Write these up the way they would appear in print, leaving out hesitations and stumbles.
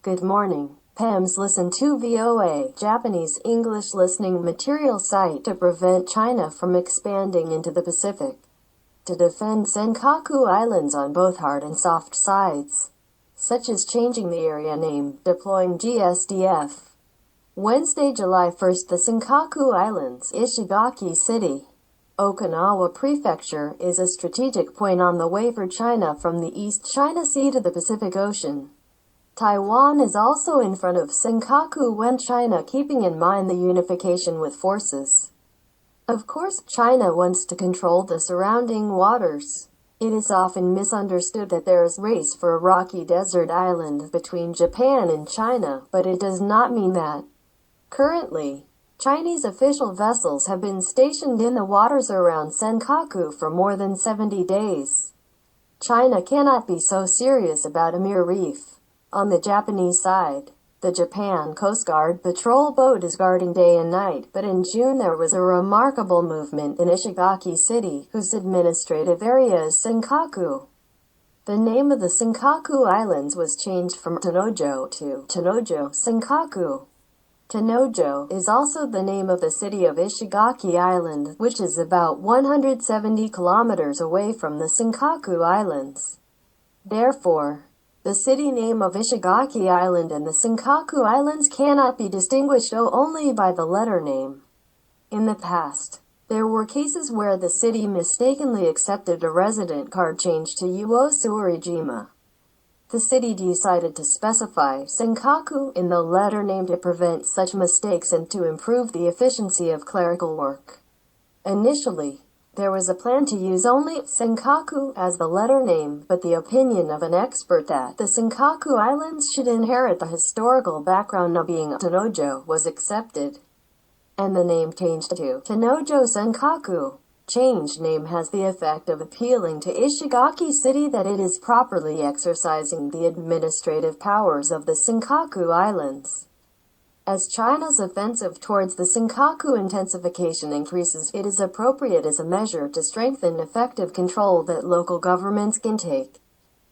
Good morning. PEMS listen to VOA, Japanese English listening material site to prevent China from expanding into the Pacific. To defend Senkaku Islands on both hard and soft sides, such as changing the area name, deploying GSDF. Wednesday, July 1st, the Senkaku Islands, Ishigaki City, Okinawa Prefecture, is a strategic point on the way for China from the East China Sea to the Pacific Ocean. Taiwan is also in front of Senkaku when China keeping in mind the unification with forces. Of course, China wants to control the surrounding waters. It is often misunderstood that there is a race for a rocky desert island between Japan and China, but it does not mean that. Currently, Chinese official vessels have been stationed in the waters around Senkaku for more than 70 days. China cannot be so serious about a mere reef. On the Japanese side, the Japan Coast Guard patrol boat is guarding day and night, but in June there was a remarkable movement in Ishigaki City, whose administrative area is Senkaku. The name of the Senkaku Islands was changed from Tanojo to Tanojo Senkaku. Tanojo is also the name of the city of Ishigaki Island, which is about 170 kilometers away from the Senkaku Islands. Therefore, the city name of Ishigaki Island and the Senkaku Islands cannot be distinguished only by the letter name. In the past, there were cases where the city mistakenly accepted a resident card change to Uosuorijima. The city decided to specify Senkaku in the letter name to prevent such mistakes and to improve the efficiency of clerical work. Initially, there was a plan to use only Senkaku as the letter name, but the opinion of an expert that the Senkaku Islands should inherit the historical background of being Tanojo was accepted, and the name changed to Tanojo Senkaku. Changed name has the effect of appealing to Ishigaki City that it is properly exercising the administrative powers of the Senkaku Islands. As China's offensive towards the Senkaku intensification increases, it is appropriate as a measure to strengthen effective control that local governments can take.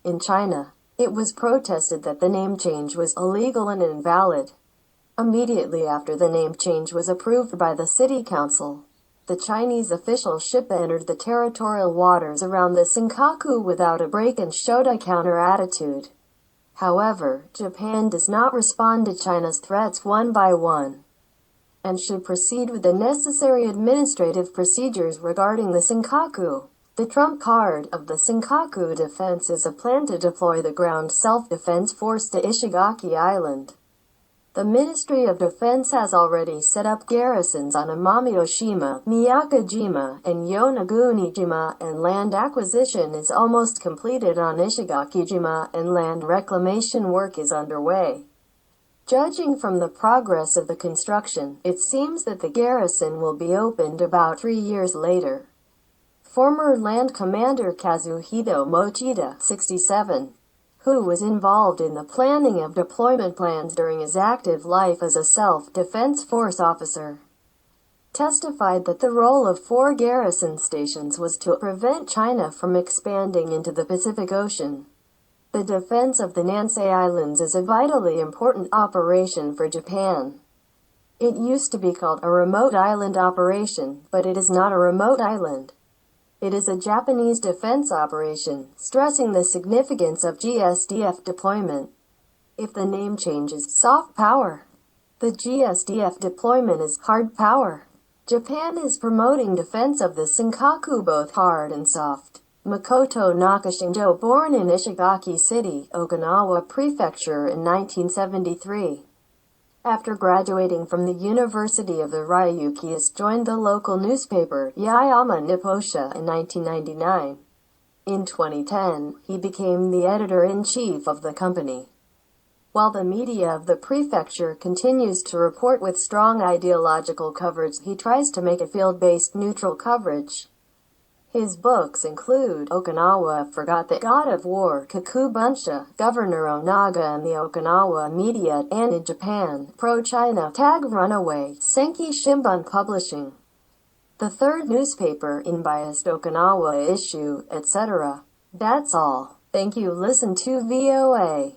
In China, it was protested that the name change was illegal and invalid. Immediately after the name change was approved by the city council, the Chinese official ship entered the territorial waters around the Senkaku without a break and showed a counter-attitude. However, Japan does not respond to China's threats one by one, and should proceed with the necessary administrative procedures regarding the Senkaku. The trump card of the Senkaku defense is a plan to deploy the ground self-defense force to Ishigaki Island. The Ministry of Defense has already set up garrisons on Amami-Oshima, Miyakojima, and Yonagunijima, and land acquisition is almost completed on Ishigakijima, and land reclamation work is underway. Judging from the progress of the construction, it seems that the garrison will be opened about 3 years later. Former Land Commander Kazuhito Mochida, 67, who was involved in the planning of deployment plans during his active life as a self-defense force officer, testified that the role of 4 garrison stations was to prevent China from expanding into the Pacific Ocean. The defense of the Nansei Islands is a vitally important operation for Japan. It used to be called a remote island operation, but it is not a remote island. It is a Japanese defense operation, stressing the significance of GSDF deployment. If the name changes soft power, the GSDF deployment is hard power. Japan is promoting defense of the Senkaku both hard and soft. Makoto Nakashinjo, born in Ishigaki City, Okinawa Prefecture in 1973. After graduating from the University of the Ryukyu, he joined the local newspaper, Yaeyama Nipposha, in 1999. In 2010, he became the editor-in-chief of the company. While the media of the prefecture continues to report with strong ideological coverage, he tries to make a field-based neutral coverage. His books include Okinawa Forgot the God of War, Kakubunsha, Governor Onaga and the Okinawa Media, and in Japan, Pro-China, Tag Runaway, Senki Shimbun Publishing, the third newspaper in biased Okinawa issue, etc. That's all. Thank you. Listen to VOA.